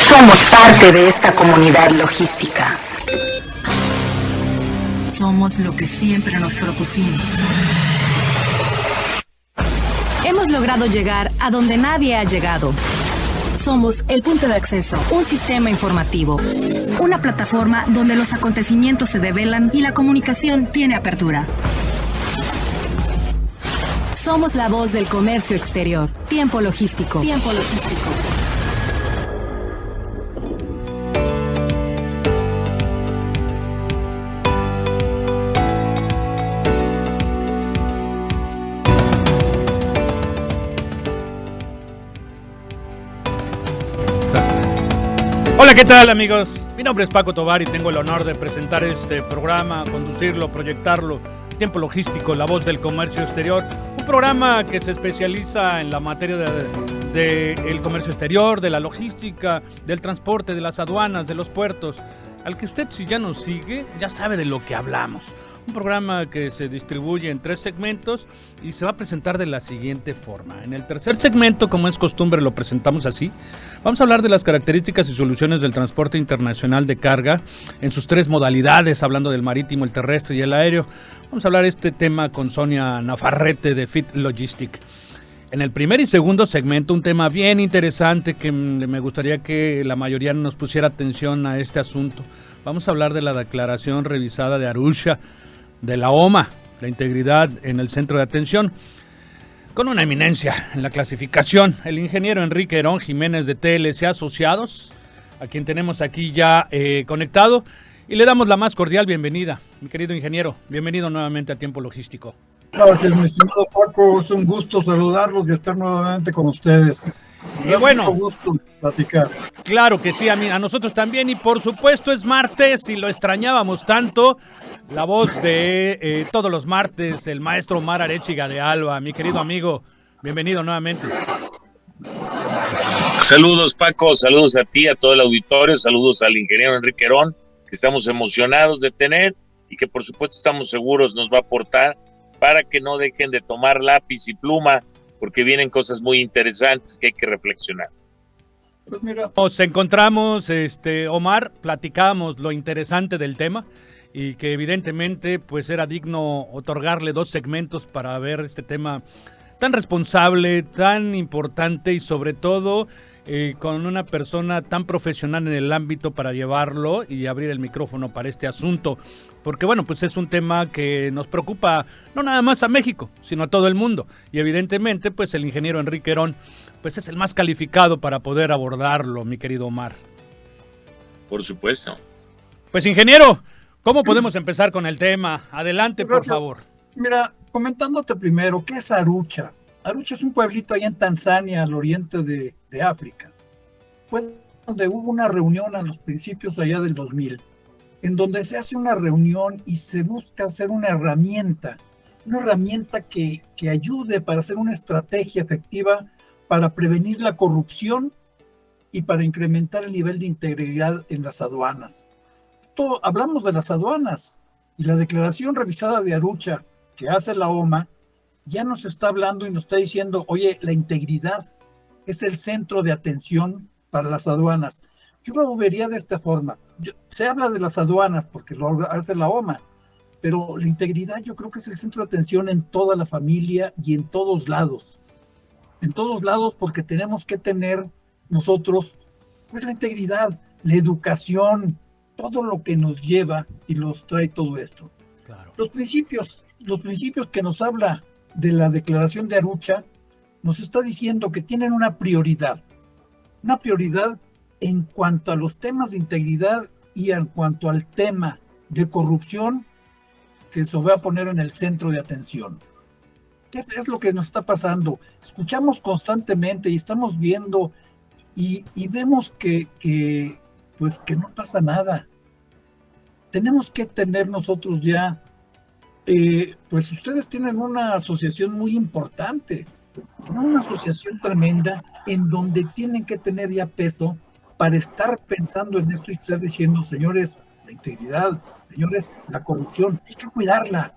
somos parte de esta comunidad logística. Somos lo que siempre nos propusimos. Hemos logrado llegar a donde nadie ha llegado. Somos el punto de acceso, un sistema informativo, una plataforma donde los acontecimientos se develan y la comunicación tiene apertura. Somos la voz del comercio exterior. Tiempo logístico. Tiempo logístico. Hola, ¿qué tal, amigos? Mi nombre es Paco Tovar y tengo el honor de presentar este programa, conducirlo, proyectarlo. Tiempo logístico, la voz del comercio exterior. Un programa que se especializa en la materia del comercio exterior, de la logística, del transporte, de las aduanas, de los puertos. Al que usted, si ya nos sigue, ya sabe de lo que hablamos. Un programa que se distribuye en 3 segmentos y se va a presentar de la siguiente forma. En el tercer segmento, como es costumbre, lo presentamos así. Vamos a hablar de las características y soluciones del transporte internacional de carga en sus 3 modalidades, hablando del marítimo, el terrestre y el aéreo. Vamos a hablar este tema con Sonia Nafarrete de Fit Logistic. En el primer y segundo segmento, un tema bien interesante que me gustaría que la mayoría nos pusiera atención a este asunto. Vamos a hablar de la declaración revisada de Arusha, de la OMA, la integridad en el centro de atención, con una eminencia en la clasificación, el ingeniero Enrique Herón Jiménez de TLC Asociados, a quien tenemos aquí ya conectado, y le damos la más cordial bienvenida. Mi querido ingeniero, bienvenido nuevamente a Tiempo Logístico. Gracias, mi estimado Paco, es un gusto saludarlos y estar nuevamente con ustedes. Y bueno, mucho gusto platicar. Claro que sí, a nosotros también, y por supuesto es martes y lo extrañábamos tanto. La voz de todos los martes, el maestro Omar Arechiga de Alba. Mi querido amigo, bienvenido nuevamente. Saludos, Paco, saludos a ti, a todo el auditorio, saludos al ingeniero Enrique Herón, que estamos emocionados de tener y que por supuesto estamos seguros nos va a aportar para que no dejen de tomar lápiz y pluma, porque vienen cosas muy interesantes que hay que reflexionar. Pues mira, nos encontramos, Omar, platicábamos lo interesante del tema y que evidentemente pues era digno otorgarle 2 segmentos para ver este tema tan responsable, tan importante y sobre todo con una persona tan profesional en el ámbito para llevarlo y abrir el micrófono para este asunto, porque bueno, pues es un tema que nos preocupa no nada más a México, sino a todo el mundo, y evidentemente pues el ingeniero Enrique Herón pues es el más calificado para poder abordarlo, mi querido Omar. Por supuesto. Pues ingeniero, ¿cómo podemos empezar con el tema? Adelante, por favor. Mira, comentándote primero, ¿qué es Arusha? Arusha es un pueblito allá en Tanzania, al oriente de África. Fue donde hubo una reunión a los principios allá del 2000, en donde se hace una reunión y se busca hacer una herramienta que ayude para hacer una estrategia efectiva para prevenir la corrupción y para incrementar el nivel de integridad en las aduanas. Hablamos de las aduanas y la declaración revisada de Arusha que hace la OMA ya nos está hablando y nos está diciendo, oye, la integridad es el centro de atención para las aduanas. Yo lo vería de esta forma. Se habla de las aduanas porque lo hace la OMA, pero la integridad yo creo que es el centro de atención en toda la familia y en todos lados. En todos lados, porque tenemos que tener nosotros pues la integridad, la educación, todo lo que nos lleva y nos trae todo esto. Claro. Los principios que nos habla de la declaración de Arusha nos está diciendo que tienen una prioridad en cuanto a los temas de integridad y en cuanto al tema de corrupción que se va a poner en el centro de atención. ¿Qué es lo que nos está pasando? Escuchamos constantemente y estamos viendo y vemos que no pasa nada. Tenemos que tener nosotros ya, pues ustedes tienen una asociación muy importante, una asociación tremenda en donde tienen que tener ya peso para estar pensando en esto y estar diciendo, señores, la integridad, señores, la corrupción, hay que cuidarla.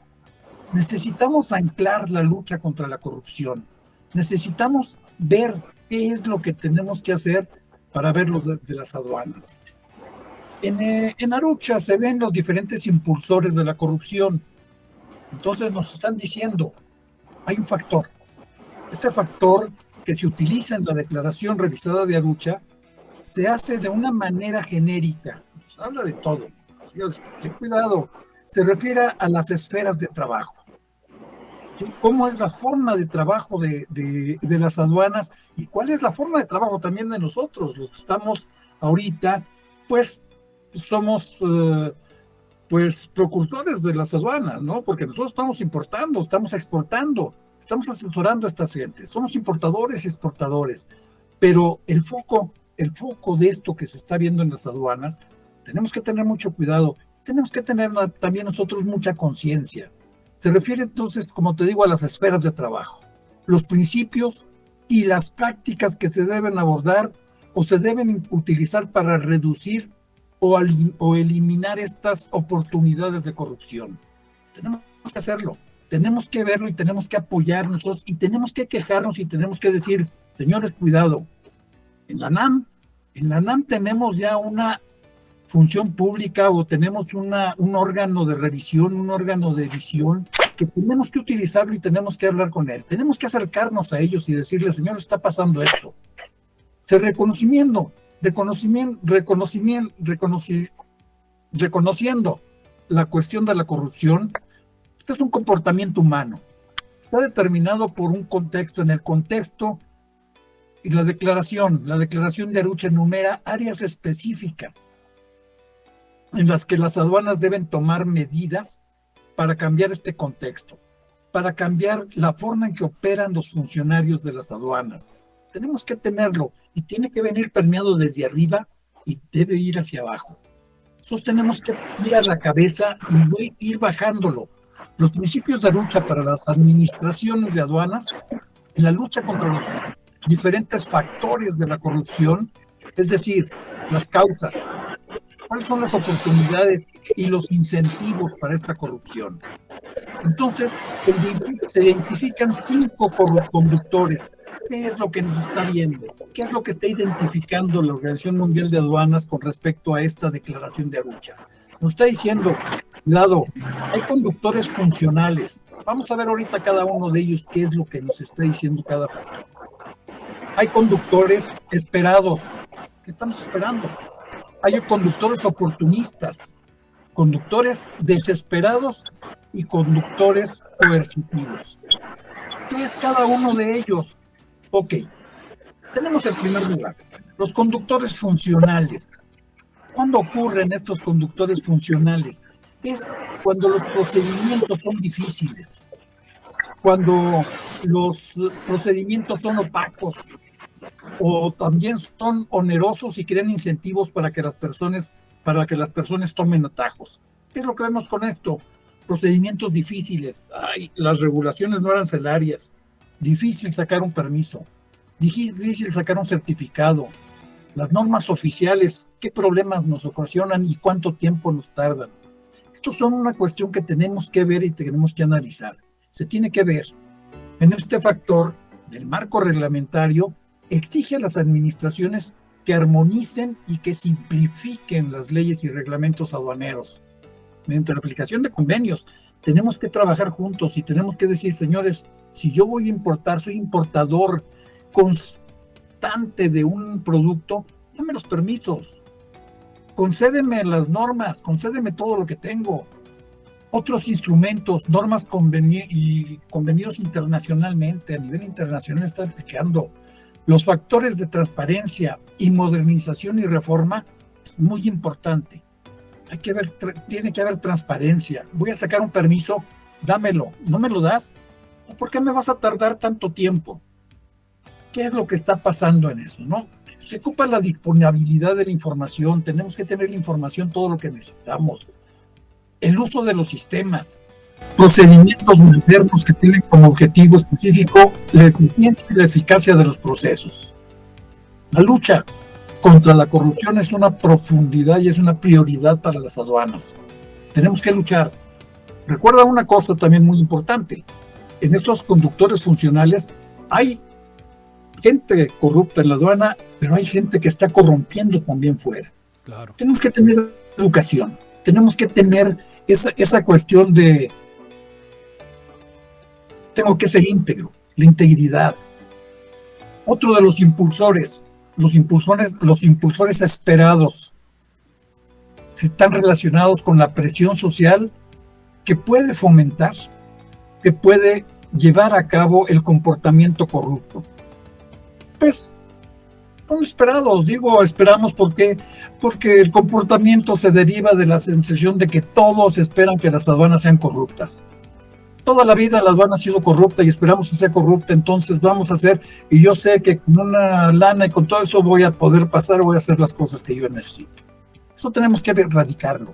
Necesitamos anclar la lucha contra la corrupción. Necesitamos ver qué es lo que tenemos que hacer para ver los de las aduanas. En Arucha se ven los diferentes impulsores de la corrupción. Entonces nos están diciendo, hay un factor. Este factor que se utiliza en la declaración revisada de Arucha se hace de una manera genérica. Nos habla de todo. Cuidado, se refiere a las esferas de trabajo. ¿Sí? ¿Cómo es la forma de trabajo de las aduanas? ¿Y cuál es la forma de trabajo también de nosotros? Los que estamos ahorita, pues somos pues precursores de las aduanas, ¿no? Porque nosotros estamos importando, estamos exportando, estamos asesorando a estas gentes, somos importadores y exportadores, pero el foco de esto que se está viendo en las aduanas, tenemos que tener mucho cuidado, tenemos que tener también nosotros mucha conciencia. Se refiere entonces, como te digo, a las esferas de trabajo, los principios y las prácticas que se deben abordar o se deben utilizar para reducir o eliminar estas oportunidades de corrupción. Tenemos que hacerlo, tenemos que verlo y tenemos que apoyarnos y tenemos que quejarnos y tenemos que decir, señores, cuidado. En la NAM tenemos ya una función pública o tenemos un órgano de revisión, un órgano de visión que tenemos que utilizarlo y tenemos que hablar con él. Tenemos que acercarnos a ellos y decirle, señor, está pasando esto. Reconociendo la cuestión de la corrupción, esto es un comportamiento humano. Está determinado por un contexto. En el contexto y la declaración de Arucha enumera áreas específicas en las que las aduanas deben tomar medidas para cambiar este contexto, para cambiar la forma en que operan los funcionarios de las aduanas. Tenemos que tenerlo y tiene que venir permeado desde arriba y debe ir hacia abajo. Nosotros tenemos que ir a la cabeza y ir bajándolo. Los principios de lucha para las administraciones de aduanas, en la lucha contra los diferentes factores de la corrupción, es decir, las causas, cuáles son las oportunidades y los incentivos para esta corrupción. Entonces, se identifican 5 conductores. ¿Qué es lo que nos está viendo? ¿Qué es lo que está identificando la Organización Mundial de Aduanas con respecto a esta declaración de Arucha? Nos está diciendo, cuidado, hay conductores funcionales. Vamos a ver ahorita cada uno de ellos qué es lo que nos está diciendo cada factor. Hay conductores esperados. ¿Qué estamos esperando? Hay conductores oportunistas, conductores desesperados y conductores coercitivos. ¿Qué es cada uno de ellos? Ok, tenemos el primer lugar, los conductores funcionales. ¿Cuándo ocurren estos conductores funcionales? Es cuando los procedimientos son difíciles, cuando los procedimientos son opacos o también son onerosos y crean incentivos para que las personas tomen atajos. ¿Qué es lo que vemos con esto? Procedimientos difíciles. Las regulaciones no arancelarias. Difícil sacar un permiso, difícil sacar un certificado, las normas oficiales, qué problemas nos ocasionan y cuánto tiempo nos tardan. Estos son una cuestión que tenemos que ver y tenemos que analizar. Se tiene que ver. En este factor del marco reglamentario, exige a las administraciones que armonicen y que simplifiquen las leyes y reglamentos aduaneros. Mediante la aplicación de convenios, tenemos que trabajar juntos y tenemos que decir, señores, si yo voy a importar, soy importador constante de un producto, dame los permisos, concédeme las normas, concédeme todo lo que tengo. Otros instrumentos, normas y convenidos internacionalmente, a nivel internacional está aplicando. Los factores de transparencia y modernización y reforma es muy importante. Tiene que haber transparencia. Voy a sacar un permiso, dámelo. ¿No me lo das? ¿Por qué me vas a tardar tanto tiempo? ¿Qué es lo que está pasando en eso, no? Se ocupa la disponibilidad de la información. Tenemos que tener la información, todo lo que necesitamos. El uso de los sistemas. Procedimientos modernos que tienen como objetivo específico la eficiencia y la eficacia de los procesos. La lucha contra la corrupción es una profundidad y es una prioridad para las aduanas. Tenemos que luchar. Recuerda una cosa también muy importante. En estos conductores funcionales hay gente corrupta en la aduana, pero hay gente que está corrompiendo también fuera. Claro. Tenemos que tener educación, tenemos que tener esa cuestión de tengo que ser íntegro, la integridad. Otro de los impulsores esperados están relacionados con la presión social que puede fomentar, que puede llevar a cabo el comportamiento corrupto. Pues son esperados, esperamos porque el comportamiento se deriva de la sensación de que todos esperan que las aduanas sean corruptas. Toda la vida la aduana ha sido corrupta y esperamos que sea corrupta, entonces vamos a hacer, y yo sé que con una lana y con todo eso voy a poder pasar, voy a hacer las cosas que yo necesito. Eso tenemos que erradicarlo.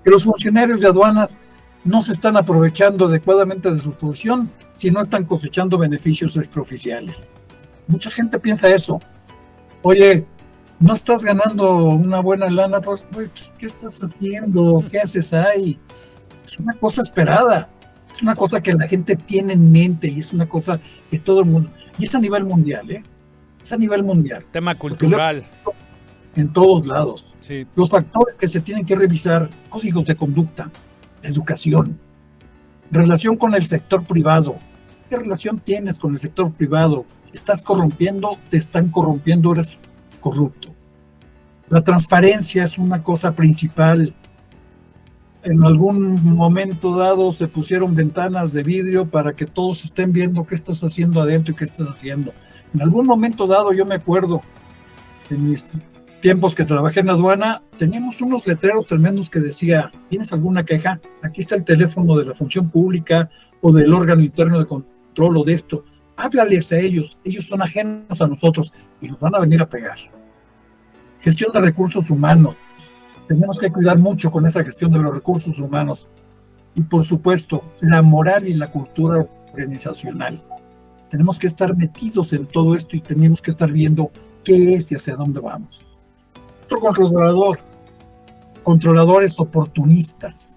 Que los funcionarios de aduanas no se están aprovechando adecuadamente de su posición si no están cosechando beneficios extraoficiales. Mucha gente piensa eso. Oye, no estás ganando una buena lana, pues ¿qué estás haciendo? ¿Qué haces ahí? Es una cosa esperada. Es una cosa que la gente tiene en mente y es una cosa que todo el mundo... Y es a nivel mundial, ¿eh? Es a nivel mundial. Tema cultural. En todos lados. Sí. Los factores que se tienen que revisar, códigos de conducta, educación, relación con el sector privado. ¿Qué relación tienes con el sector privado? ¿Estás corrompiendo? ¿Te están corrompiendo? ¿Eres corrupto? La transparencia es una cosa principal. En algún momento dado se pusieron ventanas de vidrio para que todos estén viendo qué estás haciendo adentro y qué estás haciendo. En algún momento dado, yo me acuerdo, en mis tiempos que trabajé en la aduana, teníamos unos letreros tremendos que decía, ¿tienes alguna queja? Aquí está el teléfono de la función pública o del órgano interno de control o de esto. Háblales a ellos son ajenos a nosotros y nos van a venir a pegar. Gestión de recursos humanos. Tenemos que cuidar mucho con esa gestión de los recursos humanos. Y por supuesto, la moral y la cultura organizacional. Tenemos que estar metidos en todo esto y tenemos que estar viendo qué es y hacia dónde vamos. Otro controlador. Controladores oportunistas.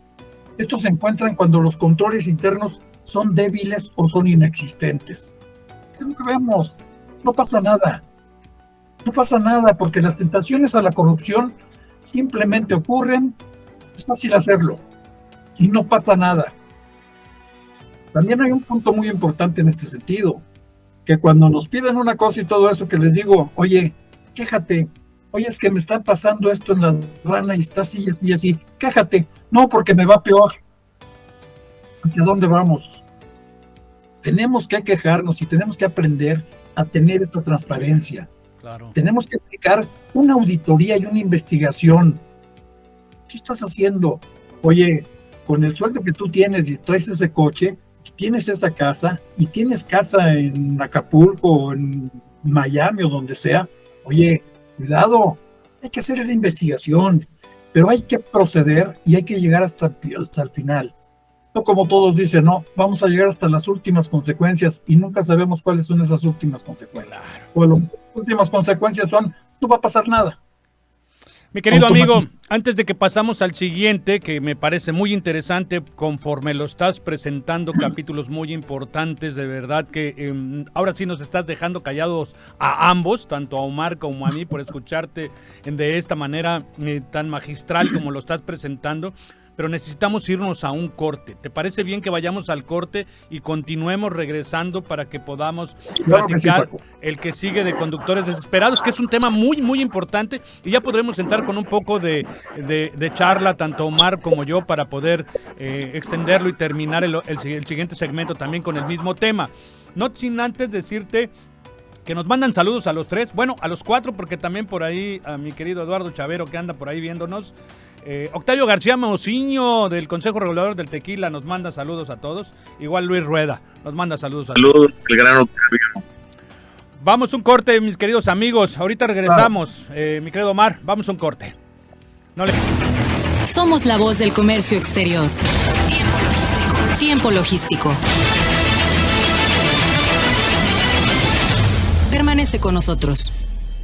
Estos se encuentran cuando los controles internos son débiles o son inexistentes. Es lo que vemos. No pasa nada. No pasa nada porque las tentaciones a la corrupción simplemente ocurren, es fácil hacerlo y no pasa nada. También hay un punto muy importante en este sentido, que cuando nos piden una cosa y todo eso que les digo, oye, quéjate, oye, es que me está pasando esto en la aduana y está así, así, así, quéjate, no, porque me va peor. ¿Hacia dónde vamos? Tenemos que quejarnos y tenemos que aprender a tener esa transparencia. Claro. Tenemos que aplicar una auditoría y una investigación. ¿Qué estás haciendo? Oye, con el sueldo que tú tienes y traes ese coche, tienes esa casa y tienes casa en Acapulco o en Miami o donde sea, oye, cuidado, hay que hacer esa investigación, pero hay que proceder y hay que llegar hasta el final. No como todos dicen, no, vamos a llegar hasta las últimas consecuencias y nunca sabemos cuáles son esas últimas consecuencias. Claro. O las últimas consecuencias son, no va a pasar nada. Mi querido amigo, antes de que pasamos al siguiente, que me parece muy interesante, conforme lo estás presentando, capítulos muy importantes, de verdad que ahora sí nos estás dejando callados a ambos, tanto a Omar como a mí, por escucharte de esta manera tan magistral como lo estás presentando. Pero necesitamos irnos a un corte. ¿Te parece bien que vayamos al corte y continuemos regresando para que podamos platicar el que sigue de conductores desesperados, que es un tema muy, muy importante, y ya podremos entrar con un poco de charla, tanto Omar como yo, para poder extenderlo y terminar el siguiente segmento también con el mismo tema? No sin antes decirte que nos mandan saludos a los tres, bueno, a los cuatro, porque también por ahí a mi querido Eduardo Chavero, que anda por ahí viéndonos. Octavio García Mociño, del Consejo Regulador del Tequila, nos manda saludos a todos. Igual Luis Rueda nos manda saludos a todos. Saludos, el gran Octavio. Vamos a un corte, mis queridos amigos. Ahorita regresamos. Mi querido Omar, vamos a un corte. Somos la voz del comercio exterior. Tiempo logístico. Tiempo logístico. Permanece con nosotros.